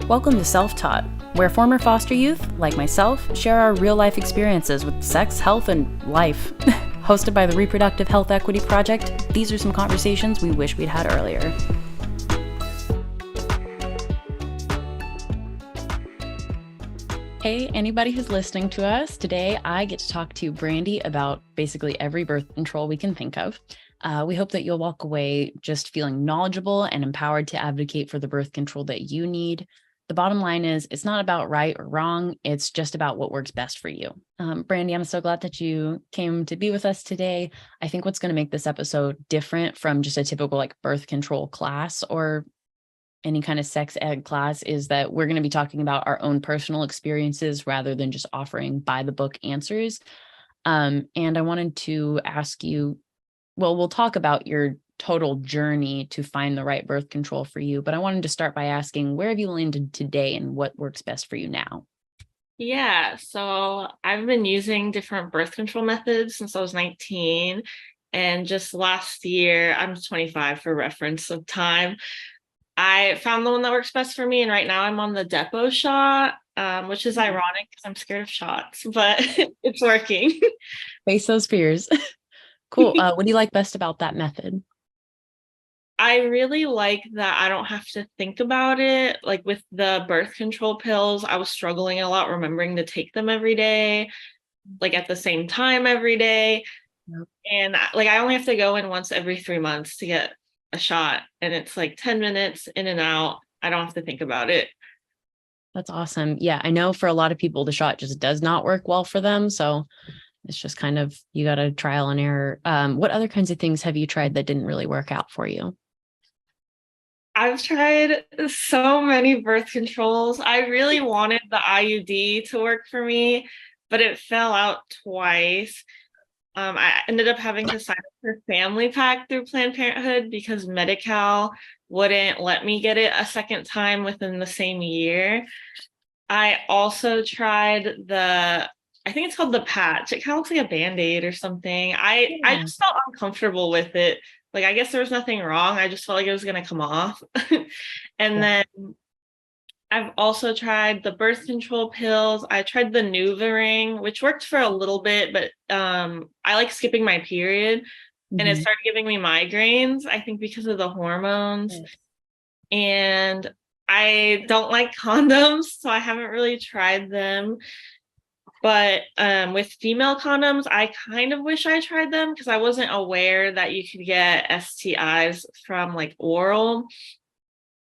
Welcome to Self-Taught, where former foster youth, like myself, share our real-life experiences with sex, health, and life. Hosted by the Reproductive Health Equity Project, these are some conversations we wish we'd had earlier. Hey, anybody who's listening to us, today I get to talk to Brandy about basically every birth control we can think of. We hope that you'll walk away just feeling knowledgeable and empowered to advocate for the birth control that you need. The bottom line is it's not about right or wrong. It's just about what works best for you. Brandy, I'm so glad that you came to be with us today. I think what's going to make this episode different from just a typical birth control class or any kind of sex ed class is that we're going to be talking about our own personal experiences rather than just offering by the book answers. And I wanted to ask you, well, we'll talk about your total journey to find the right birth control for you, but I wanted to start by asking, where have you landed today and what works best for you now? Yeah, so I've been using different birth control methods since I was 19. And just last year, I'm 25 for reference of time, I found the one that works best for me. And right now I'm on the depot shot, which is ironic because I'm scared of shots, but it's working. Face those fears. Cool. What do you like best about that method? I really like that I don't have to think about it. Like with the birth control pills, I was struggling a lot remembering to take them every day, like at the same time every day. Yep. And I only have to go in once every 3 months to get a shot. And it's like 10 minutes in and out. I don't have to think about it. That's awesome. Yeah, I know for a lot of people, the shot just does not work well for them. So it's just kind of, you got to trial and error. What other kinds of things have you tried that didn't really work out for you? I've tried so many birth controls. I really wanted the IUD to work for me, but it fell out twice. I ended up having to sign up for Family Pack through Planned Parenthood because Medi-Cal wouldn't let me get it a second time within the same year. I also tried I think it's called the patch. It kind of looks like a Band-Aid or something. I just felt uncomfortable with it. I guess there was nothing wrong. I just felt like it was going to come off. And then I've also tried the birth control pills. I tried the NuvaRing, which worked for a little bit, but I like skipping my period. And it started giving me migraines, I think because of the hormones. Yes. And I don't like condoms, so I haven't really tried them. But with female condoms, I kind of wish I tried them because I wasn't aware that you could get STIs from oral.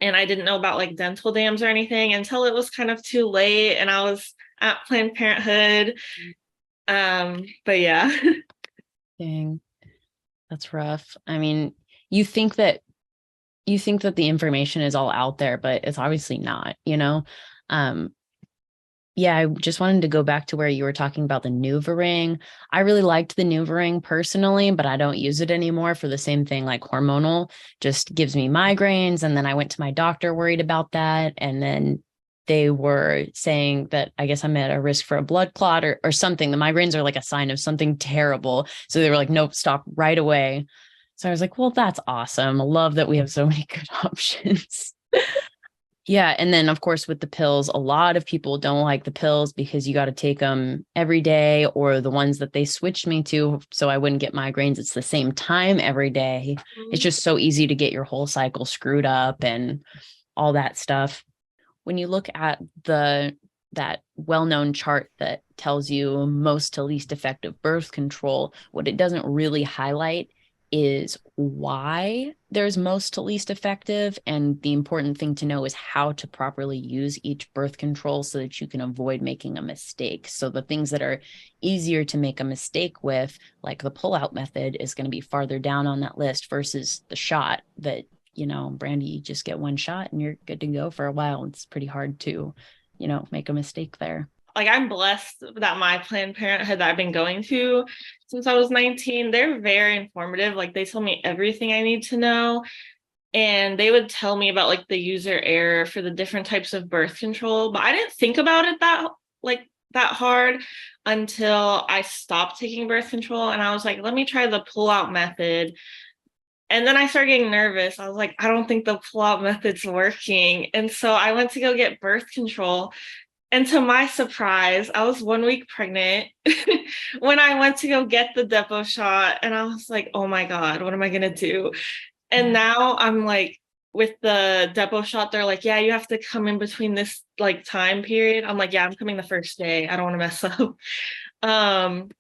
And I didn't know about dental dams or anything until it was kind of too late and I was at Planned Parenthood. But yeah. Dang, that's rough. I mean, you think that the information is all out there, but it's obviously not, Yeah, I just wanted to go back to where you were talking about the NuvaRing. I really liked the NuvaRing personally, but I don't use it anymore for the same thing, hormonal just gives me migraines. And then I went to my doctor worried about that. And then they were saying that I guess I'm at a risk for a blood clot or something. The migraines are a sign of something terrible. So they were like, nope, stop right away. So I was like, well, that's awesome. I love that we have so many good options. Yeah. And then, of course, with the pills, a lot of people don't like the pills because you got to take them every day, or the ones that they switched me to so I wouldn't get migraines. It's the same time every day. It's just so easy to get your whole cycle screwed up and all that stuff. When you look at that well-known chart that tells you most to least effective birth control, what it doesn't really highlight is why there's most to least effective. And the important thing to know is how to properly use each birth control so that you can avoid making a mistake. So the things that are easier to make a mistake with, like the pull-out method, is going to be farther down on that list versus the shot that, Brandy, you just get one shot and you're good to go for a while. It's pretty hard to, make a mistake there. I'm blessed that my Planned Parenthood that I've been going to since I was 19, they're very informative. They tell me everything I need to know. And they would tell me about the user error for the different types of birth control. But I didn't think about it that hard until I stopped taking birth control. And I was like, let me try the pull-out method. And then I started getting nervous. I was like, I don't think the pull-out method's working. And so I went to go get birth control. And to my surprise, I was 1 week pregnant when I went to go get the depot shot. And I was like, oh my God, what am I going to do? And now I'm like, with the depot shot, they're like, yeah, you have to come in between this like time period. I'm like, yeah, I'm coming the first day. I don't want to mess up. Um,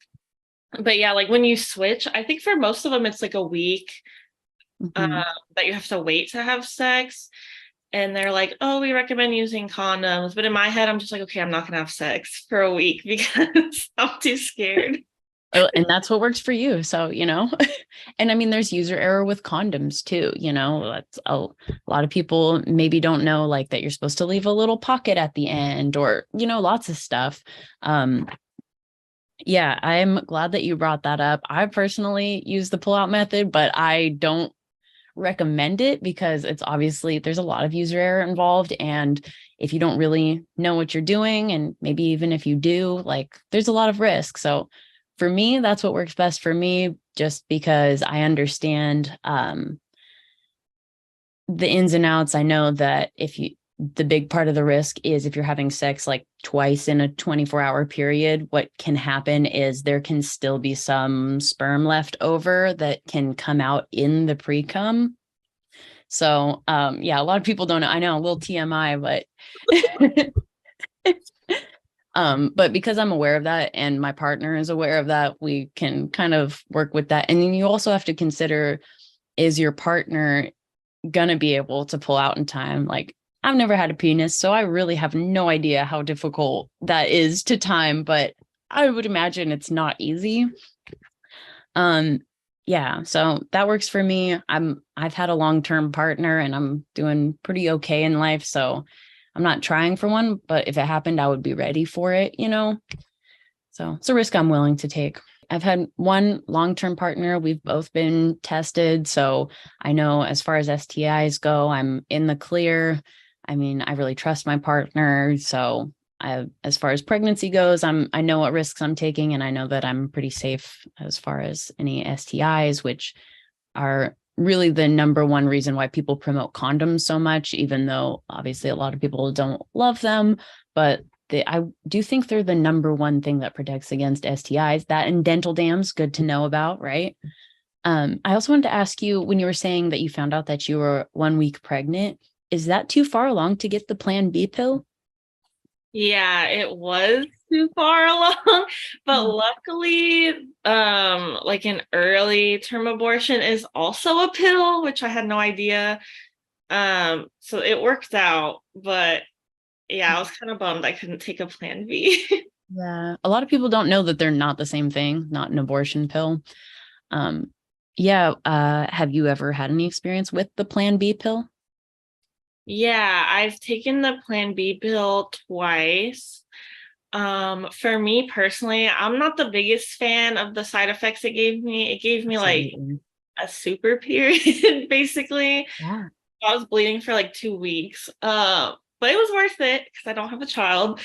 but yeah, like when you switch, I think for most of them, it's like a week Mhm. that you have to wait to have sex. And they're like, oh, we recommend using condoms. But in my head, I'm just like, okay, I'm not going to have sex for a week because I'm too scared. Oh, and that's what works for you. So, and I mean, there's user error with condoms too. That's a lot of people maybe don't know like that you're supposed to leave a little pocket at the end or, lots of stuff. Yeah, I'm glad that you brought that up. I personally use the pull-out method, but I don't recommend it because it's obviously there's a lot of user error involved. And if you don't really know what you're doing, and maybe even if you do, like there's a lot of risk. So for me, that's what works best for me, just because I understand the ins and outs. I know that the big part of the risk is if you're having sex like twice in a 24-hour period, what can happen is there can still be some sperm left over that can come out in the pre-cum. So yeah, a lot of people don't know. I know, a little TMI, but because I'm aware of that and my partner is aware of that, we can kind of work with that. And then you also have to consider, is your partner gonna be able to pull out in time? Like, I've never had a penis, so I really have no idea how difficult that is to time, but I would imagine it's not easy. Yeah, so that works for me. I've had a long-term partner and I'm doing pretty okay in life, so I'm not trying for one, but if it happened, I would be ready for it. So it's a risk I'm willing to take. I've had one long-term partner. We've both been tested. So I know as far as STIs go, I'm in the clear. I mean, I really trust my partner. So as far as pregnancy goes, I know what risks I'm taking, and I know that I'm pretty safe as far as any STIs, which are really the number one reason why people promote condoms so much, even though obviously a lot of people don't love them. But I do think they're the number one thing that protects against STIs. That and dental dams, good to know about, right? I also wanted to ask you, when you were saying that you found out that you were 1 week pregnant, is that too far along to get the Plan B pill? Yeah, it was too far along, but Mm. luckily, like an early term abortion is also a pill, which I had no idea. So it worked out, but yeah, I was kind of bummed I couldn't take a Plan B. Yeah, a lot of people don't know that they're not the same thing, not an abortion pill. Um, yeah, have you ever had any experience with the Plan B pill? Yeah, I've taken the Plan B pill twice. For me personally, I'm not the biggest fan of the side effects it gave me. It gave me like Absolutely. a super period, basically. Yeah. I was bleeding for like 2 weeks. But it was worth it because I don't have a child.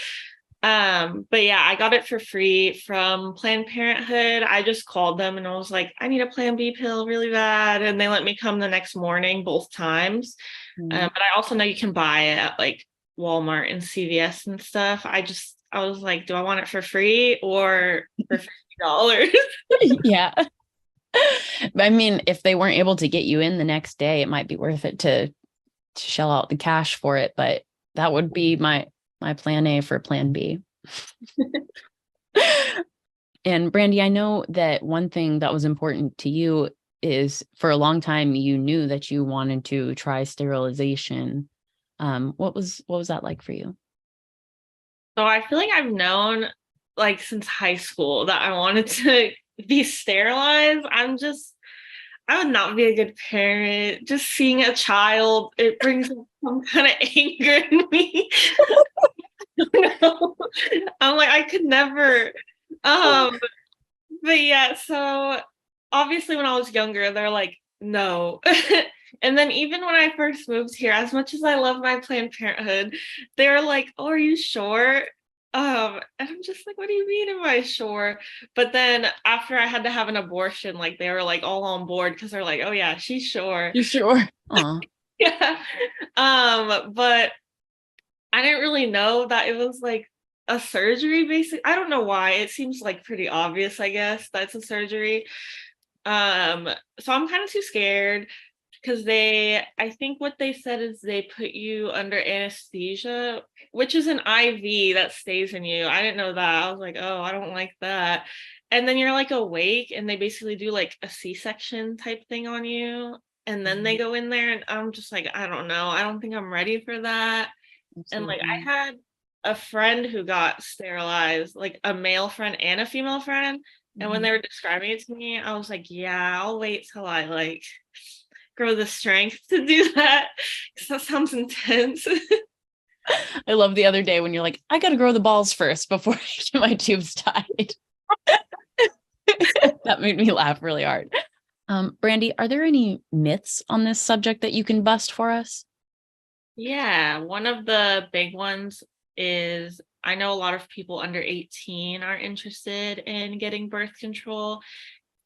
But yeah, I got it for free from Planned Parenthood. I just called them and I was like, I need a Plan B pill really bad. And they let me come the next morning both times. Mm. But I also know you can buy it at like Walmart and CVS and stuff. I was like, do I want it for free or for $50? Yeah. I mean, if they weren't able to get you in the next day, it might be worth it to shell out the cash for it. But that would be my plan A for Plan B. And Brandy, I know that one thing that was important to you is for a long time you knew that you wanted to try sterilization. What was that like for you? So I feel like I've known like since high school that I wanted to be sterilized. I would not be a good parent. Just seeing a child, it brings up some kind of anger in me. I'm like, I could never. Um, but yeah, so obviously when I was younger, they're like, no. And then even when I first moved here, as much as I love my Planned Parenthood, they were like, oh, are you sure? And I'm just like, what do you mean am I sure? But then after I had to have an abortion, like they were like all on board because they're like, oh yeah, she's sure. You sure? Aw. Yeah. But I didn't really know that it was like a surgery, basically. I don't know why. It seems like pretty obvious, I guess, that's a surgery. Um, so I'm kind of too scared because I think what they said is they put you under anesthesia, which is an IV that stays in you. I didn't know that. I was like, oh, I don't like that. And then you're like awake and they basically do like a C-section type thing on you. And then they go in there and I'm just like, I don't know. I don't think I'm ready for that. And like I Absolutely. had a friend who got sterilized, like a male friend and a female friend. And when they were describing it to me, I was like, yeah, I'll wait till I like grow the strength to do that. Because that sounds intense. I love the other day when you're like, I got to grow the balls first before I get my tubes tied. That made me laugh really hard. Brandy, are there any myths on this subject that you can bust for us? Yeah, one of the big ones is I know a lot of people under 18 are interested in getting birth control,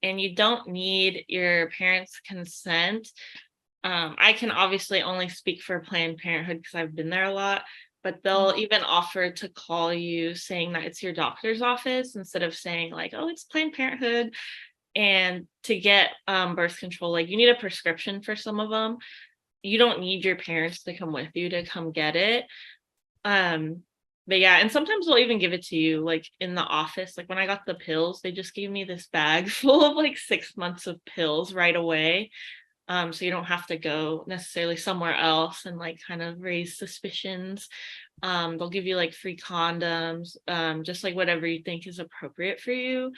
and you don't need your parents' consent. I can obviously only speak for Planned Parenthood because I've been there a lot, but they'll even offer to call you saying that it's your doctor's office instead of saying like, oh, it's Planned Parenthood. And to get birth control, like you need a prescription for some of them. You don't need your parents to come with you to come get it. Um, but yeah, and sometimes they'll even give it to you like in the office. Like when I got the pills, they just gave me this bag full of like 6 months of pills right away. So you don't have to go necessarily somewhere else and like kind of raise suspicions. They'll give you like free condoms, just like whatever you think is appropriate for you.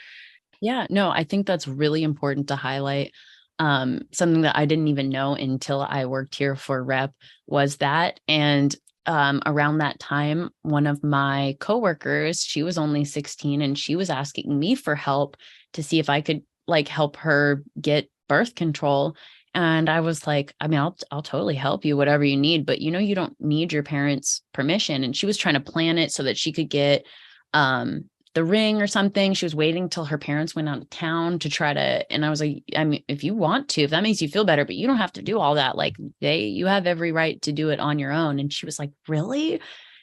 Yeah, no, I think that's really important to highlight. Something that I didn't even know until I worked here for REP was that. And around that time, one of my coworkers, she was only 16 and she was asking me for help to see if I could like help her get birth control. And I was like, I mean, I'll totally help you, whatever you need, but you don't need your parents' permission. And she was trying to plan it so that she could get the ring or something. She was waiting till her parents went out of town to try to, and I was like, I mean, if you want to, if that makes you feel better, but you don't have to do all that. Like you have every right to do it on your own. And she was like, really?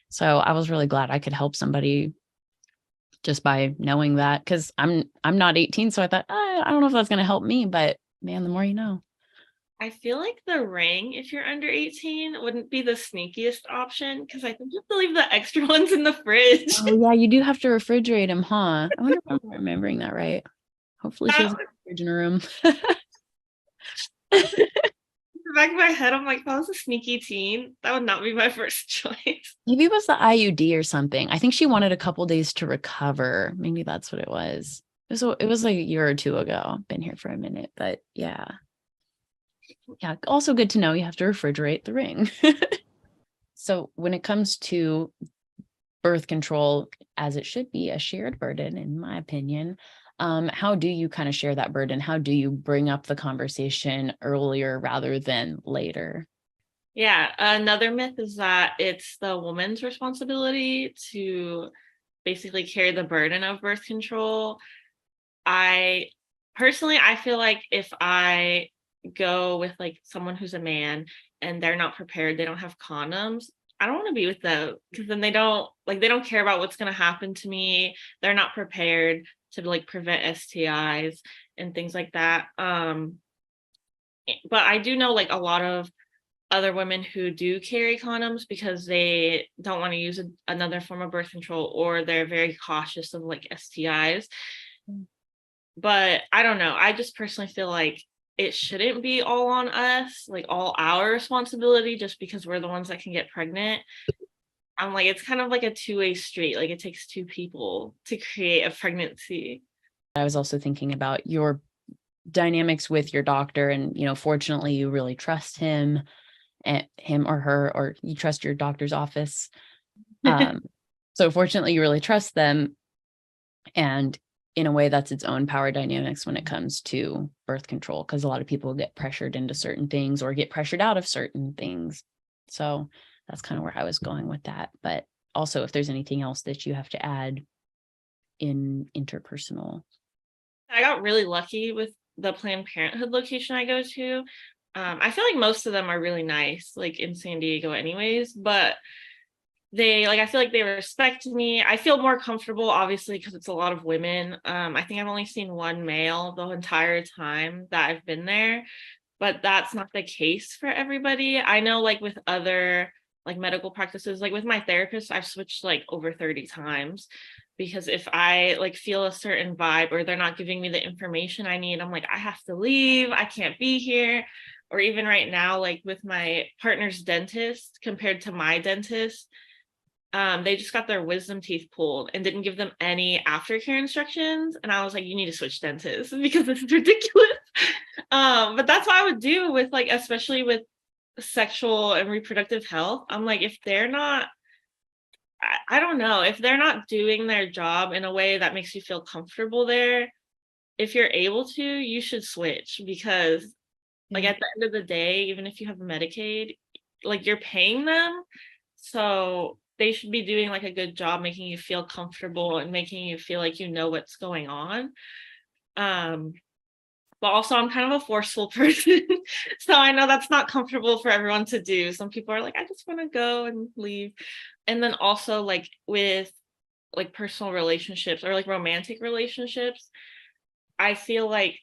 So I was really glad I could help somebody just by knowing that. Cause I'm not 18. So I thought, I don't know if that's going to help me, but man, the more you know. I feel like the ring, if you're under 18, wouldn't be the sneakiest option because I think you have to leave the extra ones in the fridge. Oh yeah. You do have to refrigerate them, huh? I wonder if I'm remembering that right. Hopefully she That has a fridge in her room. in the back of my head, I'm like, if I was a sneaky teen, that would not be my first choice. Maybe it was the IUD or something. I think she wanted a couple days to recover. Maybe that's what it was. It was like a year or two ago. Been here for a minute, but yeah. Yeah. Also good to know you have to refrigerate the ring. So when it comes to birth control, as it should be a shared burden, in my opinion, how do you kind of share that burden? How do you bring up the conversation earlier rather than later? Yeah, another myth is that it's the woman's responsibility to basically carry the burden of birth control. I personally, I feel like if I go with like someone who's a man and they're not prepared, they don't have condoms, I don't want to be with them because then they don't care about what's going to happen to me. They're not prepared to like prevent STIs and things like that. But I do know like a lot of other women who do carry condoms because they don't want to use another form of birth control or they're very cautious of like STIs. But I don't know. I just personally feel like it shouldn't be all on us, like all our responsibility just because we're the ones that can get pregnant. I'm like, it's kind of like a two-way street. Like it takes two people to create a pregnancy. I was also thinking about your dynamics with your doctor, and fortunately you really trust him or her, or you trust your doctor's office. So fortunately you really trust them, and in a way that's its own power dynamics when it comes to birth control, because a lot of people get pressured into certain things or get pressured out of certain things. So that's kind of where I was going with that. But also if there's anything else that you have to add in interpersonal. I got really lucky with the Planned Parenthood location I go to. I feel like most of them are really nice, like in San Diego anyways, but I feel like they respect me. I feel more comfortable, obviously, because it's a lot of women. I think I've only seen one male the entire time that I've been there, but that's not the case for everybody. I know, like with other like medical practices, like with my therapist, I've switched like over 30 times because if I like feel a certain vibe or they're not giving me the information I need, I'm like, I have to leave. I can't be here. Or even right now, like with my partner's dentist compared to my dentist, they just got their wisdom teeth pulled and didn't give them any aftercare instructions. And I was like, you need to switch dentists because this is ridiculous. But that's what I would do with like, especially with sexual and reproductive health. I'm like, if they're not, I don't know, if they're not doing their job in a way that makes you feel comfortable there, if you're able to, you should switch because like at the end of the day, even if you have Medicaid, like you're paying them. So they should be doing like a good job making you feel comfortable and making you feel like you know what's going on. But also I'm kind of a forceful person. So I know that's not comfortable for everyone to do. Some people are like, I just want to go and leave. And then also like with like personal relationships or like romantic relationships, I feel like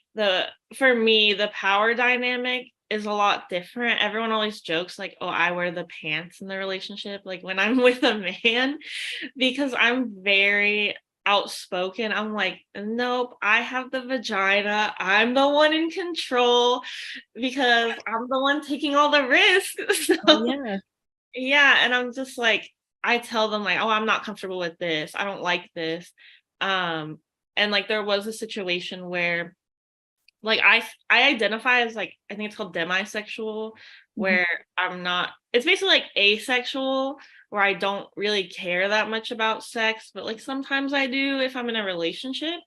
for me, the power dynamic is a lot different. Everyone always jokes like, oh, I wear the pants in the relationship, like when I'm with a man, because I'm very outspoken. I'm like, nope, I have the vagina. I'm the one in control because I'm the one taking all the risks. So, Yeah. yeah. And I'm just like, I tell them like, oh, I'm not comfortable with this. I don't like this. And like there was a situation where like I identify as like I think it's called demisexual where I'm not it's basically like asexual where I don't really care that much about sex but like sometimes I do if I'm in a relationship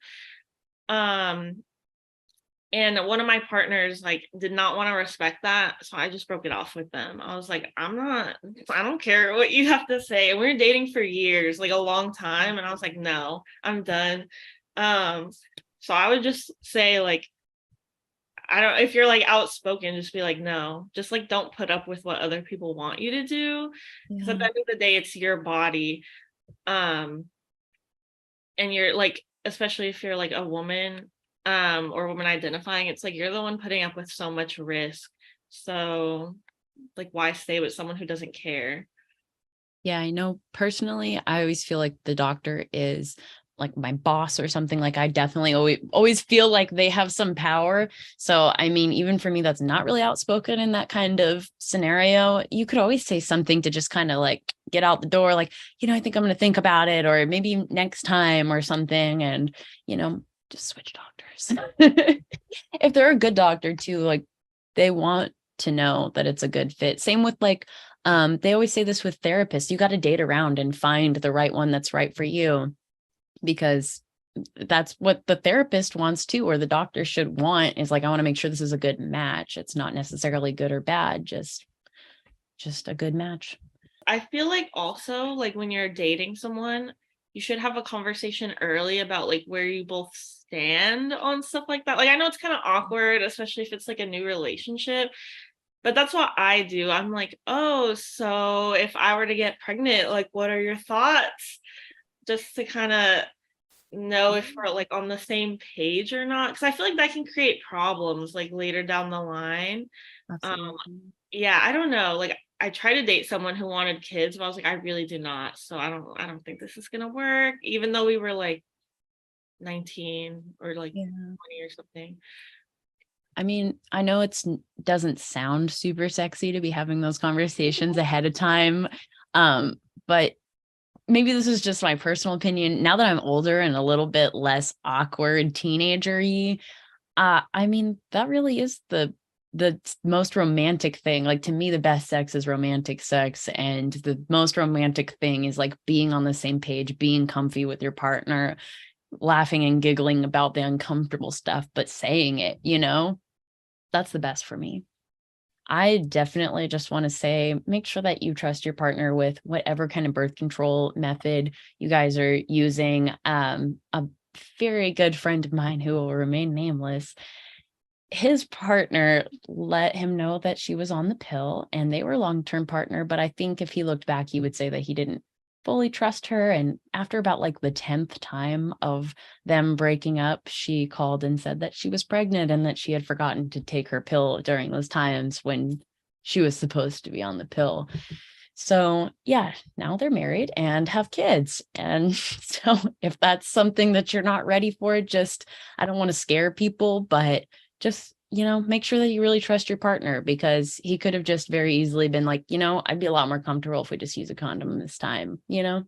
um and one of my partners like did not want to respect that so I just broke it off with them. I was like I don't care what you have to say. And we were dating for years, like a long time, and I was like no, I'm done. So I would just say like I don't if you're like outspoken, just be like, no, just like don't put up with what other people want you to do. Because at the end of the day, it's your body. Um, and you're like, especially if you're like a woman, or woman identifying, it's like you're the one putting up with so much risk. So like why stay with someone who doesn't care? Yeah, I know personally, I always feel like the doctor is like my boss or something. Like I definitely always feel like they have some power. So, I mean, even for me, that's not really outspoken in that kind of scenario. You could always say something to just kind of like get out the door, like, I think I'm going to think about it, or maybe next time or something. And, just switch doctors. If they're a good doctor too, like they want to know that it's a good fit. Same with like, they always say this with therapists, you got to date around and find the right one that's right for you, because that's what the therapist wants to, or the doctor should want, is like, I want to make sure this is a good match. It's not necessarily good or bad, just a good match. I feel like also like when you're dating someone, you should have a conversation early about like where you both stand on stuff like that. Like I know it's kind of awkward, especially if it's like a new relationship, but that's what I do. I'm like, oh, so if I were to get pregnant, like what are your thoughts? Just to kind of know if we're like on the same page or not. Cause I feel like that can create problems like later down the line. Yeah, I don't know. Like I tried to date someone who wanted kids, but I was like, I really do not. So I don't think this is gonna work, even though we were like 19 or like 20 or something. I mean, I know doesn't sound super sexy to be having those conversations ahead of time. But maybe this is just my personal opinion. Now that I'm older and a little bit less awkward teenager-y, I mean, that really is the most romantic thing. Like to me, the best sex is romantic sex. And the most romantic thing is like being on the same page, being comfy with your partner, laughing and giggling about the uncomfortable stuff, but saying it, that's the best for me. I definitely just want to say, make sure that you trust your partner with whatever kind of birth control method you guys are using. A very good friend of mine who will remain nameless, his partner let him know that she was on the pill and they were long-term partner. But I think if he looked back, he would say that he didn't fully trust her. And after about like the 10th time of them breaking up, she called and said that she was pregnant and that she had forgotten to take her pill during those times when she was supposed to be on the pill. So yeah, now they're married and have kids. And so if that's something that you're not ready for, just, I don't want to scare people, but just, make sure that you really trust your partner, because he could have just very easily been like, I'd be a lot more comfortable if we just use a condom this time. Mhm.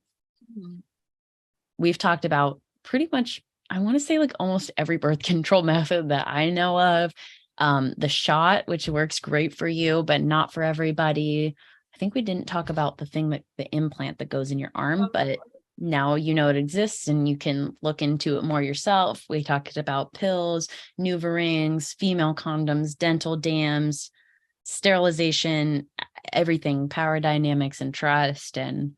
We've talked about pretty much, I want to say like almost every birth control method that I know of. The shot, which works great for you, but not for everybody. I think we didn't talk about the implant that goes in your arm, but now you know it exists and you can look into it more yourself. We talked about pills, NuvaRings, female condoms, dental dams, sterilization, everything, power dynamics and trust. And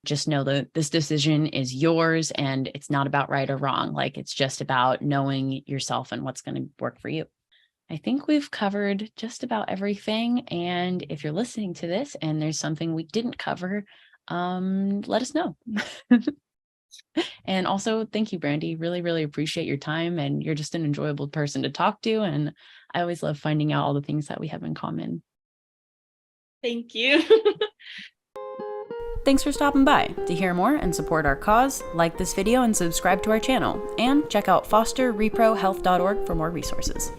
just know that this decision is yours and it's not about right or wrong. Like, it's just about knowing yourself and what's going to work for you. I think we've covered just about everything. And if you're listening to this and there's something we didn't cover, let us know. And also, thank you, Brandy. Really, really appreciate your time. And you're just an enjoyable person to talk to. And I always love finding out all the things that we have in common. Thank you. Thanks for stopping by. To hear more and support our cause, like this video and subscribe to our channel. And check out fosterreprohealth.org for more resources.